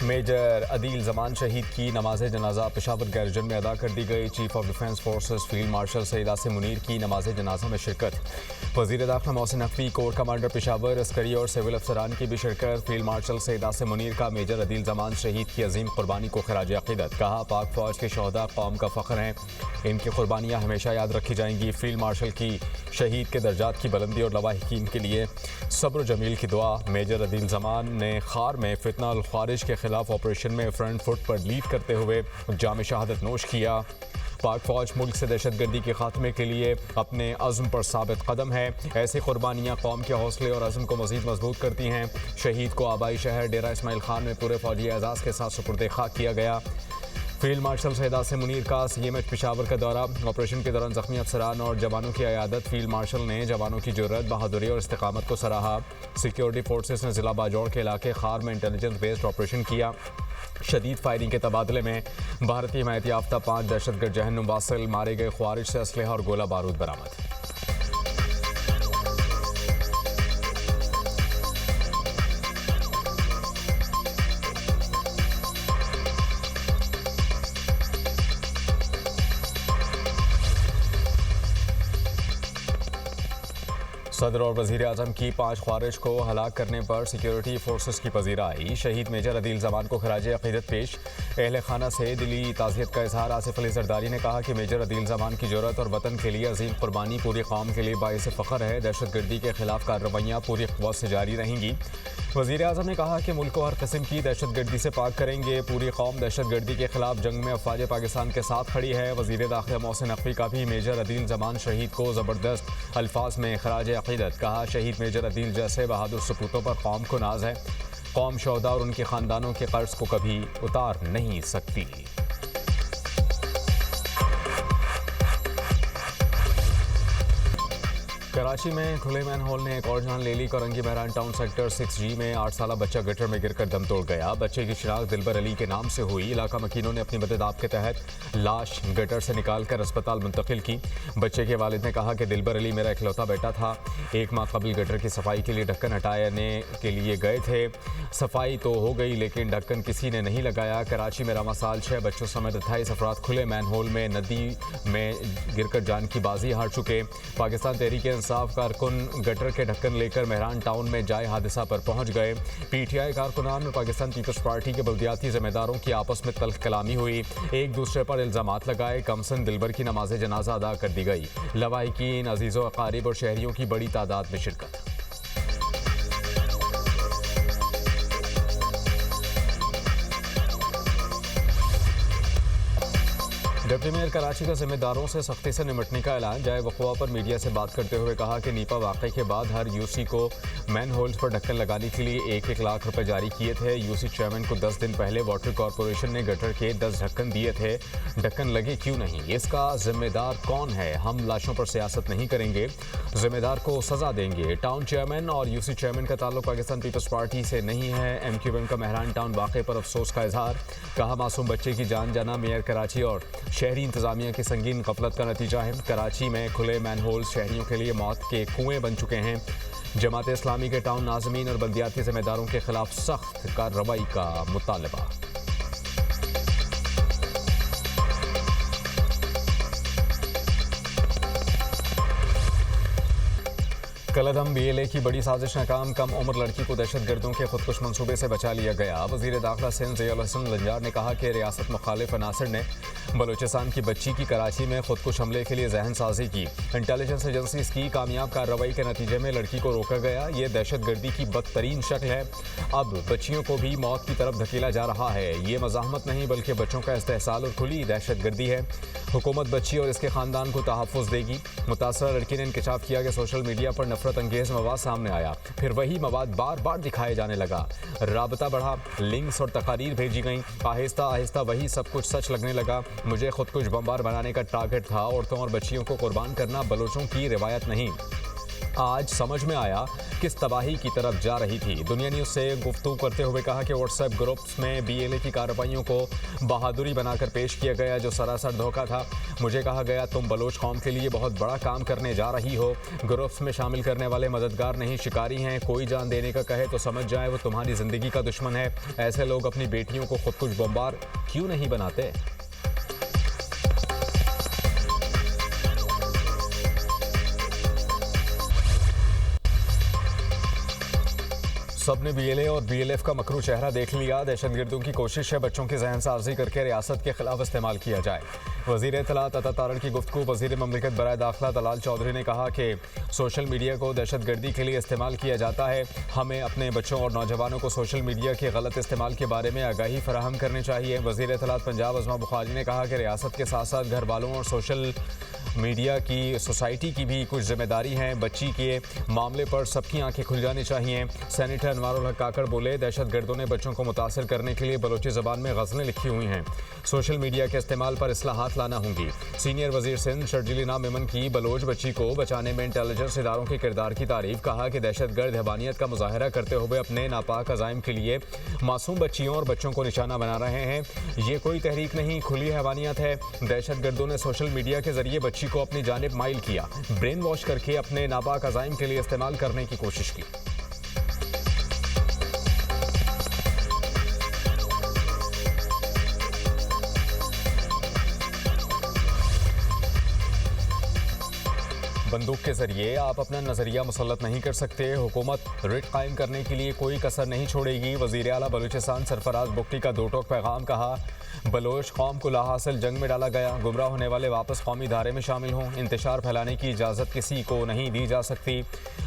Major Adeel Zaman शहीद की नमाज जनाजा पेशावर गैरजन में अदा कर दी गई। Chief of defence forces field marshal Syed Asim Munir की नमाज जनाजा में शिरकत। वज़ीर दाखिला मोहसिन नकवी, कोर कमांडर पेशावर, अस्करी और सिविल अफसरान की भी शिरकत। फील्ड मार्शल सईद आसिम मुनीर का मेजर अदील जमान शहीद की अजीम कुर्बानी को खराज अक़ीदत। कहा, पाक फौज के शहदा कौम का फ़ख्र हैं, इनकी कुर्बानियाँ हमेशा याद रखी जाएंगी। फील्ड मार्शल की शहीद के दर्जात की बुलंदी और लवाहिकीन के लिए सब्र जमील की दुआ। मेजर अदील जमान ने खार में फितना अल ख्वारिज के खिलाफ ऑपरेशन में फ्रंट फुट पर लीड करते हुए जाम शहादत नोश किया। पाक फौज मुल्क से दहशतगर्दी के खात्मे के लिए अपने अज़्म पर साबित कदम है। ऐसी कुर्बानियाँ कौम के हौसले और अज़्म को मज़ीद मजबूत करती हैं। शहीद को आबाई शहर डेरा इस्माइल खान में पूरे फौजी एजाज़ के साथ सुपुर्द खाक किया गया। फील्ड मार्शल सईद आसिम मुनीर का सीएमएच पेशावर का दौरा। ऑपरेशन के दौरान जख्मी अफसरान और जवानों की अयादत। फील्ड मार्शल ने जवानों की जुर्रत, बहादुरी और इस्तिकामत को सराहा। सिक्योरिटी फोर्सेस ने जिला बाजौड़ के इलाके खार में इंटेलिजेंस बेस्ड ऑपरेशन किया। शदीद फायरिंग के तबादले में भारतीय हिमायत याफ्ता 5 दहशतगर्द जहन्नुम वासिल मारे गए। ख्वारिज से असलहा और गोला बारूद बरामद। सदर और वज़ीर आज़म की 5 ख्वारिज को हलाक करने पर सिक्योरिटी फोर्सेस की पजीराई। शहीद मेजर अदील जमान को खराज अक़ीदत पेश। अहले खाना से दिली ताज़ियत का इजहार। आसिफ अली ज़रदारी ने कहा कि मेजर अदील जमान की जुर्रत और वतन के लिए अजीम कुर्बानी पूरी कौम के लिए बाइस फ़ख्र है। दहशतगर्दी के खिलाफ कार्रवाइयाँ पूरी क़ुव्वत से जारी रहेंगी। वज़ीर आज़म ने कहा कि मुल्क को हर किस्म की दहशतगर्दी से पाक करेंगे। पूरी कौम दहशतगर्दी के खिलाफ जंग में अफवाज पाकिस्तान के साथ खड़ी है। वज़ीर दाखिला मोहसिन नकवी का भी मेजर अदील जमान शहीद को ज़बरदस्त अल्फाज में खराज अक़ीदत। कहा, शहीद मेजर अदील जैसे बहादुर सपूतों पर कौम को नाज है। कौम शहदा और उनके ख़ानदानों के कर्ज को कभी उतार नहीं सकती। कराची में खुले मैन होल ने एक और जान ले ली। करंगी महरान टाउन सेक्टर 6G में 8 साला बच्चा गटर में गिरकर दम तोड़ गया। बच्चे की शिनाख्त दिलबर अली के नाम से हुई। इलाका मकीनों ने अपनी मदद के तहत लाश गटर से निकालकर अस्पताल मुंतकिल की। बच्चे के वालिद ने कहा कि दिलबर अली मेरा इकलौता बेटा था। 1 माह कबल गटर की सफाई के लिए ढक्कन हटाने के लिए गए थे। सफाई तो हो गई लेकिन ढक्कन किसी ने नहीं लगाया। कराची में रमासाल 6 बच्चों समेत 28 अफराद खुले मैन होल में नदी में गिरकर जान की बाजी हार चुके। पाकिस्तान तहरीक इंसाफ कारकुन गटर के ढक्कन लेकर महरान टाउन में जाए हादसा पर पहुंच गए। पीटीआई कारकुनान और पाकिस्तान पीपल्स पार्टी के बल्दियाती जिम्मेदारों की आपस में तल्ख कलामी हुई। एक दूसरे पर इल्जामात लगाए। कमसन दिलबर की नमाज जनाजा अदा कर दी गई। लवाहिकीन, अजीज़ों, अकारिब और शहरियों की बड़ी तादाद में शिरकत। डिप्टी मेयर कराची का जिम्मेदारों से सख्ती से निपटने का ऐलान। जाए वक़वा पर मीडिया से बात करते हुए कहा कि नीपा वाक़े के बाद हर यूसी को मैन होल्स पर ढक्कन लगाने के लिए 1-1 लाख रुपए जारी किए थे। यूसी चेयरमैन को 10 दिन पहले वाटर कॉरपोरेशन ने गटर के 10 ढक्कन दिए थे। ढक्कन लगे क्यों नहीं, इसका जिम्मेदार कौन है? हम लाशों पर सियासत नहीं करेंगे, जिम्मेदार को सजा देंगे। टाउन चेयरमैन और यूसी चेयरमैन का ताल्लुक पाकिस्तान पीपल्स पार्टी से नहीं है। MQM का महरान टाउन वाक़े पर अफसोस का इजहार। कहा, मासूम बच्चे की जान जाना मेयर कराची और शहरी इंतजामिया की संगीन गफलत का नतीजा है। कराची में खुले मैन होल्स शहरियों के लिए मौत के कुएं बन चुके हैं। जमात इस्लामी के टाउन नाज़मीन और बल्दियाती जिम्मेदारों के खिलाफ सख्त कार्रवाई का मुतालबा। कलदम BLA की बड़ी साजिश नाकाम। कम उम्र लड़की को दहशतगर्दों के खुदकुश मंसूबे से बचा लिया गया। वज़ीर दाखिला सिंध ज़ियाउल हसन लंजार ने कहा कि रियासत मुखालिफ अनासर ने बलूचिस्तान की बच्ची की कराची में खुदकुश हमले के लिए जहन साजी की। इंटेलिजेंस एजेंसीज की कामयाब कार्रवाई के नतीजे में लड़की को रोका गया। ये दहशतगर्दी की बदतरीन शक्ल है। अब बच्चियों को भी मौत की तरफ धकेला जा रहा है। ये मज़ाहमत नहीं बल्कि बच्चों का इस्तेहसाल और खुली दहशतगर्दी है। हुकूमत बच्ची और इसके ख़ानदान को तहफ़्फ़ुज़ देगी। मुतासरा लड़की ने इंकशाफ किया कि सोशल मीडिया पर नफरत अंगेज मवाद सामने आया, फिर वही मवाद बार बार दिखाए जाने लगा। राबता बढ़ा, लिंक्स और तकारीर भेजी गई। आहिस्ता आहिस्ता वही सब कुछ सच लगने लगा। मुझे खुद कुछ बमबार बनाने का टारगेट था। औरतों और बच्चियों को कुर्बान करना बलोचों की रिवायत नहीं। आज समझ में आया किस तबाही की तरफ जा रही थी। दुनिया न्यूज़ से गुफ्तगू करते हुए कहा कि व्हाट्सएप ग्रुप्स में बीएलए की कार्रवाइयों को बहादुरी बनाकर पेश किया गया, जो सरासर धोखा था। मुझे कहा गया तुम बलोच कौम के लिए बहुत बड़ा काम करने जा रही हो। ग्रुप्स में शामिल करने वाले मददगार नहीं शिकारी हैं। कोई जान देने का कहे तो समझ जाए वो तुम्हारी ज़िंदगी का दुश्मन है। ऐसे लोग अपनी बेटियों को खुद कुछ बम्बार क्यों नहीं बनाते। सबने बीएलए और बीएलएफ का मकरू चेहरा देख लिया। दहशतगर्दों की कोशिश है बच्चों की जहन साजी करके रियासत के खिलाफ इस्तेमाल किया जाए। वज़ीर इत्तलात अता तारड़ की गुफ्तगू। वज़ीर ममलिकत बराए दाखिला दलाल चौधरी ने कहा कि सोशल मीडिया को दहशतगर्दी के लिए इस्तेमाल किया जाता है। हमें अपने बच्चों और नौजवानों को सोशल मीडिया के गलत इस्तेमाल के बारे में आगाही फराहम करनी चाहिए। वज़ीर इत्तलात पंजाब अज़मा बुखारी ने कहा कि रियासत के साथ साथ घर वालों और सोशल मीडिया की सोसाइटी की भी कुछ जिम्मेदारी है। बच्ची के मामले पर सबकी आंखें खुल जानी चाहिए। सेनेटर अनवारुल हक काकड़ बोले, दहशतगर्दों ने बच्चों को मुतासर करने के लिए बलोची ज़बान में गज़लें लिखी हुई हैं। सोशल मीडिया के इस्तेमाल पर इस्लाहात लाना होंगी। सीनियर वज़ीर सिंध शर्जीली नाम मेमन की बलोच बच्ची को बचाने में इंटेलिजेंस इदारों के किरदार की तारीफ। कहा कि दहशतगर्द हैवानियत का मुजाहरा करते हुए अपने नापाक अज़ाइम के लिए मासूम बच्चियों और बच्चों को निशाना बना रहे हैं। ये कोई तहरीक नहीं, खुली हैवानियत है। दहशतगर्दों ने सोशल मीडिया के जरिए बच्ची को अपनी जानिब माइल किया, ब्रेन वॉश करके अपने नापाक अज़ाइम के लिए इस्तेमाल करने की कोशिश की। बंदूक के जरिए आप अपना नजरिया मुसल्लत नहीं कर सकते। हुकूमत रिट कायम करने के लिए कोई कसर नहीं छोड़ेगी। वज़ीर आला बलूचिस्तान सरफराज बुगटी का दो टोक पैगाम। कहा, बलोच कौम को लाहासिल जंग में डाला गया। गुमराह होने वाले वापस कौमी धारे में शामिल हों। इंतशार फैलाने की इजाज़त किसी को नहीं दी जा सकती।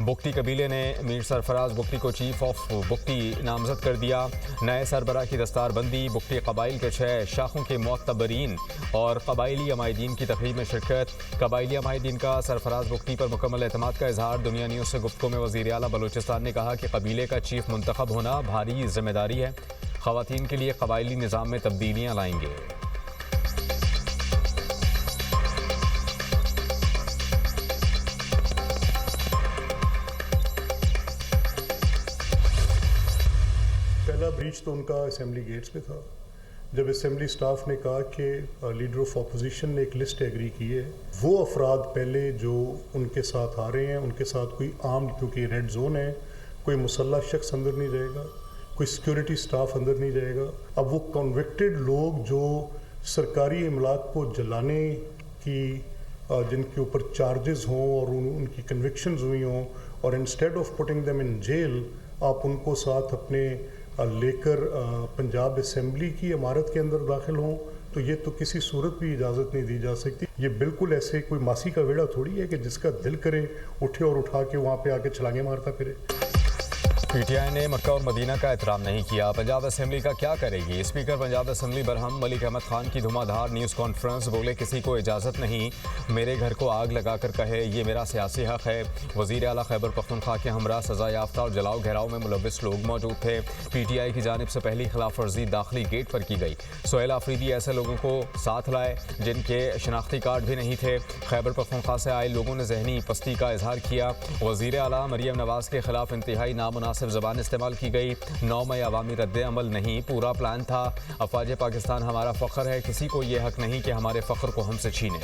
बुगटी कबीले ने मीर सरफराज बुगटी को चीफ ऑफ बुगटी नामजद कर दिया। नए सरबराह की दस्तारबंदी। बुगटी कबाइल के 6 शाखों के मोतबरीन और कबाइली अमायदीन की तकरीब में शिरकत। कबाइली अमायदीन का सरफराज बुगटी पर मुकम्मल एतमाद का इजहार। दुनिया न्यूज़ से गुफ्तगू में वज़ीर आला बलूचिस्तान ने कहा कि कबीले का चीफ मुंतखब होना भारी जिम्मेदारी है। ख़वातीन के लिए कबाइली निज़ाम में तब्दीलियाँ लाएंगे। पहला ब्रीच तो उनका असेंबली गेट्स पे था, जब असेंबली स्टाफ ने कहा कि लीडर ऑफ अपोजिशन ने एक लिस्ट एग्री की है। वो अफराद पहले जो उनके साथ आ रहे हैं, उनके साथ कोई आम, क्योंकि रेड जोन है, कोई मुसल्ला शख्स अंदर नहीं रहेगा, कोई सिक्योरिटी स्टाफ अंदर नहीं रहेगा। अब वो कन्विक्टेड लोग जो सरकारी इमलाक को जलाने की जिनके ऊपर चार्जेस हों और उनकी कन्विक्शंस हुई हों, और instead of putting them in jail आप उनको साथ अपने लेकर पंजाब असेंबली की इमारत के अंदर दाखिल हों, तो ये तो किसी सूरत भी इजाज़त नहीं दी जा सकती। ये बिल्कुल ऐसे कोई मासी का वेड़ा थोड़ी है कि जिसका दिल करे उठे और उठा के वहाँ पे आके छलांगे मारता फिरे। पीटीआई ने मक्का और मदीना का एहतराम नहीं किया। पंजाब असेंबली का क्या करेगी। स्पीकर पंजाब असेंबली बरहम मलिक अहमद खान की धुआंधार न्यूज़ कॉन्फ्रेंस। बोले, किसी को इजाज़त नहीं मेरे घर को आग लगाकर कहे ये मेरा सियासी हक है। वज़ीर आला खैबर पख्तूनख्वा के हमरा सजा याफ्ता और जलाओ घेराव में मुलव्विस लोग मौजूद थे। पीटीआई की जानिब से पहली खिलाफ वर्जी दाखिली गेट पर की गई। सोहेल आफरीदी ऐसे लोगों को साथ लाए जिनके शनाख्ती कार्ड भी नहीं थे। खैबर पख्तूनख्वा से आए लोगों ने जहनी पस्ती का इजहार किया। वज़ीर आला मरियम नवाज़ के खिलाफ इंतहाई नामुनासिब सिर्फ ज़बान इस्तेमाल की गई। 9 मई अवामी रद्द अमल नहीं, पूरा प्लान था। अफवाज पाकिस्तान हमारा फ़ख्र है, किसी को ये हक नहीं कि हमारे फ़ख्र को हमसे छीने।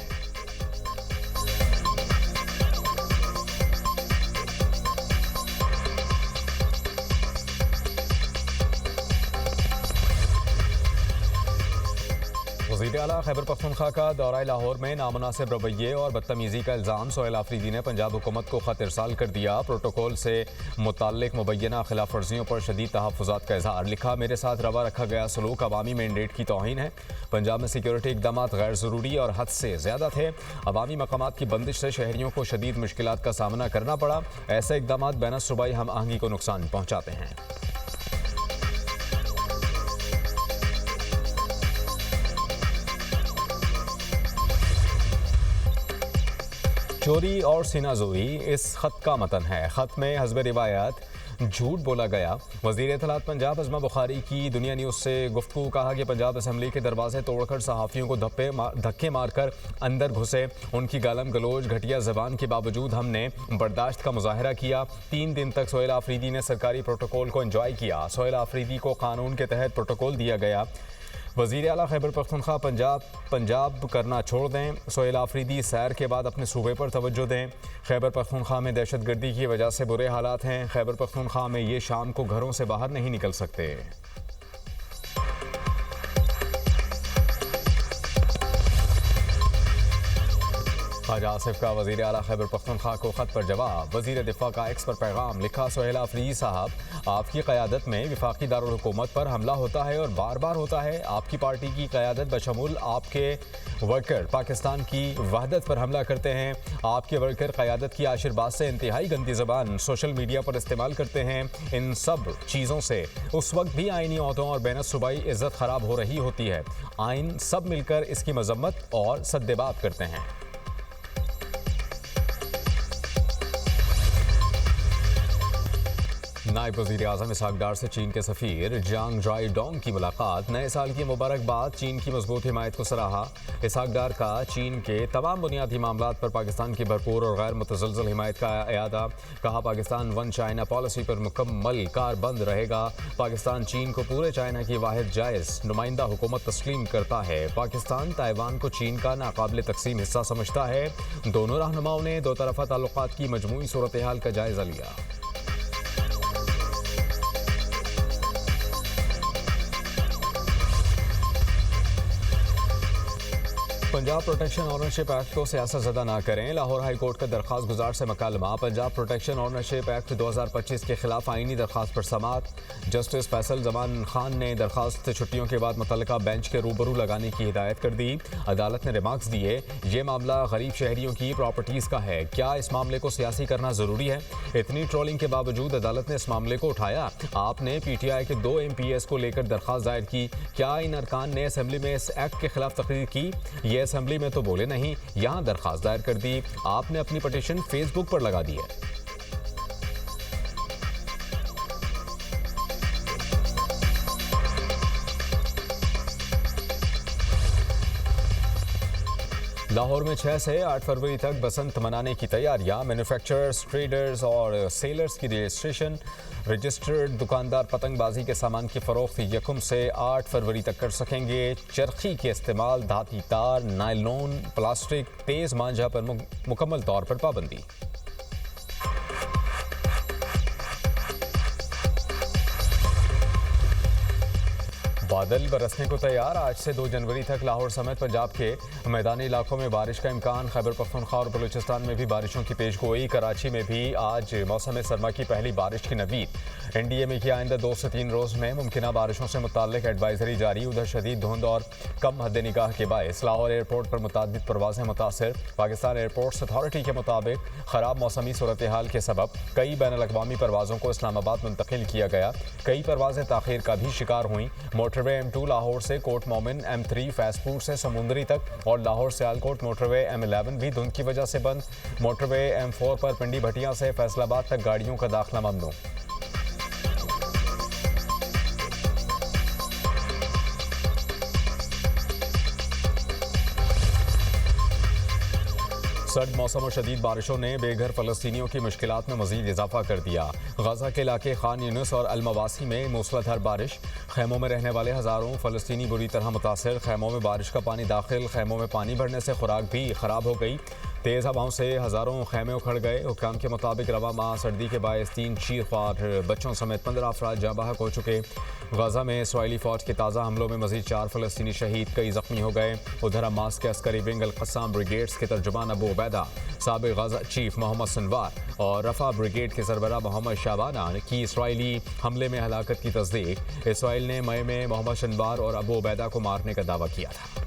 वज़ीर आला खैबर पख्तूनख्वा का दौरा लाहौर में नामुनासिब रवैये और बदतमीज़ी का इल्ज़ाम। सोहेल आफरीदी ने पंजाब हुकूमत को ख़त इरसाल कर दिया। प्रोटोकॉल से मुताल्लिक मुबैना खिलाफ वर्जियों पर शदीद तहफ़्फ़ुज़ात का इज़हार। लिखा, मेरे साथ रवा रखा गया सलूक अवामी मैंडेट की तौहीन है। पंजाब में सिक्योरिटी इक़दाम गैर ज़रूरी और हद से ज़्यादा थे। अवामी मकामात की बंदिश से शहरियों को शदीद मुश्किलात का सामना करना पड़ा। ऐसे इक़दाम बैन सूबाई हम आहंगी को नुकसान पहुँचाते हैं। चोरी और सीनाजोरी इस खत का मतन है। खत में हस्ब रिवायत झूठ बोला गया। वज़ीर इत्तलात पंजाब अज़मा बुखारी की दुनिया न्यूज़ से गुफ्तगू। कहा कि पंजाब असम्बली के दरवाजे तोड़कर सहाफ़ियों को धक्के मारकर अंदर घुसे। उनकी गालम गलोच घटिया ज़बान के बावजूद हमने बर्दाश्त का मुजाहरा किया। 3 दिन तक सोहेल आफरीदी ने सरकारी प्रोटोकॉल को एंजॉय किया। सोहेल आफरीदी को कानून के तहत प्रोटोकॉल दिया गया। वज़ीर आला खैबर पख्तूनख्वा पंजाब करना छोड़ दें। सोहेल आफरीदी सैर के बाद अपने सूबे पर तवज्जो दें। खैबर पख्तूनख्वा में दहशतगर्दी की वजह से बुरे हालात हैं। खैबर पख्तूनख्वा में ये शाम को घरों से बाहर नहीं निकल सकते। ख्वाजा आसिफ का वज़ीर आला खैबर पख्तूनख्वा को ख़त पर जवाब। वज़ीर दिफा का एक्स पर पैगाम। लिखा, सोहेल आफरीदी साहब, आपकी क़यादत में विफाकी दारुल हुकूमत पर हमला होता है और बार बार होता है। आपकी पार्टी की क़यादत बशमूल आपके वर्कर पाकिस्तान की वहदत पर हमला करते हैं। आपके वर्कर क़यादत की आशीर्वाद से इंतहाई गंदी ज़बान सोशल मीडिया पर इस्तेमाल करते हैं। इन सब चीज़ों से उस वक्त भी आइनी अहदों और बैन सूबाई इज़्ज़त ख़राब हो रही होती है। आइन सब मिलकर इसकी मजम्मत और सद्देबात करते हैं। नायब वज़ीर आज़म इसहाक डार से चीन के सफ़ीर जांग ड्राई डोंग की मुलाकात। नए साल की मुबारकबाद। चीन की मजबूत हिमायत को सराहा। इसहाक डार का चीन के तमाम बुनियादी मामलात पर पाकिस्तान की भरपूर और गैर मुतज़लज़ल हिमायत का इयादा। कहा, पाकिस्तान वन चाइना पॉलिसी पर मुकम्मल कारबंद रहेगा। पाकिस्तान चीन को पूरे चाइना की वाहिद जायज़ नुमाइंदा हुकूमत तस्लीम करता है। पाकिस्तान ताइवान को चीन का नाकाबिल तकसीम हिस्सा समझता है। दोनों रहनुमाओं ने दो तरफ़ा ताल्लुकात की मजमूई सूरत हाल का जायज़ा लिया। पंजाब प्रोटेक्शन ऑनरशिप एक्ट को सियासतज़दा ना करें। लाहौर हाई कोर्ट का दरख्वास्त गुजार से मकालमा। पंजाब प्रोटेक्शन ऑनरशिप एक्ट 2025 के खिलाफ आईनी दरख्वास्त पर समात। जस्टिस फैसल जमान खान ने दरख्वास्त छुट्टियों के बाद मुतल्लिका बेंच के रूबरू लगाने की हिदायत कर दी। अदालत ने रिमार्क्स दिए, ये मामला गरीब शहरियों की प्रॉपर्टीज़ का है। क्या इस मामले को सियासी करना ज़रूरी है? इतनी ट्रोलिंग के बावजूद अदालत ने इस मामले को उठाया। आपने PTI के 2 MPs को लेकर दरख्वास्त दायर की। क्या इन अरकान ने असम्बली में इस एक्ट के खिलाफ तकरीर की? ये असेंबली में तो बोले नहीं, यहां दरखास्त दायर कर दी। आपने अपनी पटिशन फेसबुक पर लगा दी है। लाहौर में 6 से 8 फरवरी तक बसंत मनाने की तैयारियां। मैन्युफैक्चरर्स, ट्रेडर्स और सेलर्स की रजिस्ट्रेशन। रजिस्टर्ड दुकानदार पतंगबाजी के सामान की फरोख्त 1 से 8 फरवरी तक कर सकेंगे। चरखी के इस्तेमाल, धाती तार, नायलॉन, प्लास्टिक, तेज़ मांझा पर मुकम्मल तौर पर पाबंदी। बादल बरसने को तैयार। आज से 2 जनवरी तक लाहौर समेत पंजाब के मैदानी इलाकों में बारिश का इम्कान। खैबर पख्तूनख्वा और बलूचिस्तान में भी बारिशों की पेशगोई। कराची में भी आज मौसम सरमा की पहली बारिश की नवीद। NDMA की आइंदा 2 से 3 रोज़ में मुमकिन बारिशों से मुताल्लिक एडवाइजरी जारी। उधर शदीद धुंध और कम हद निगाह के बायस लाहौर एयरपोर्ट पर मुतादिद परवाज़ें मुतासर। पाकिस्तान एयरपोर्ट्स अथॉरिटी के मुताबिक ख़राब मौसमी सूरत हाल के सबब कई बैन अल-अक़वामी परवाज़ों को इस्लामाबाद मुंतकिल किया गया। कई परवाज़ें ताख़ीर का भी शिकार हुई। मोटरवे M2 लाहौर से कोट मोमिन, M3 फैसपुर से समुंदरी तक और लाहौर सियालकोट मोटरवे M11 भी धुंध की वजह से बंद। मोटरवे M4 पर पिंडी भटिया से फैसलाबाद तक गाड़ियों का दाखिला ममनू। सर्द मौसम और शदीद बारिशों ने बेघर फ़लस्तीनियों की मुश्किलात में मज़ीद इजाफा कर दिया। गजा के इलाके खान यूनुस और अलमवासी में मूसलाधार बारिश। खैमों में रहने वाले हज़ारों फ़लस्तीनी बुरी तरह मुतासर। खैमों में बारिश का पानी दाखिल। खैमों में पानी भरने से खुराक भी ख़राब हो गई। तेज़ हवाओं से हज़ारों खैमे उखड़ गए। हुक्काम के मुताबिक रवा माह सर्दी के बायस 3 चीरख्वार बच्चों समेत 15 अफराद जाँ बहक हो चुके। गजा में इसराइली फ़ौज के ताज़ा हमलों में मज़ीद 4 फ़लस्तीनी शहीद, कई ज़ख्मी हो गए। उधर हमास के अस्करी विंग अल-क़स्साम ब्रिगेड्स के तर्जुमान अबू उबैदा, साबिक़ गजा चीफ मोहम्मद सिनवार और रफ़ा ब्रिगेड के सरबराह मोहम्मद शाबाना की इसराइली हमले में हलाकत की तस्दीक। इसराइल ने मई में मोहम्मद सिनवार और अबू उबैदा को मारने का दावा किया था।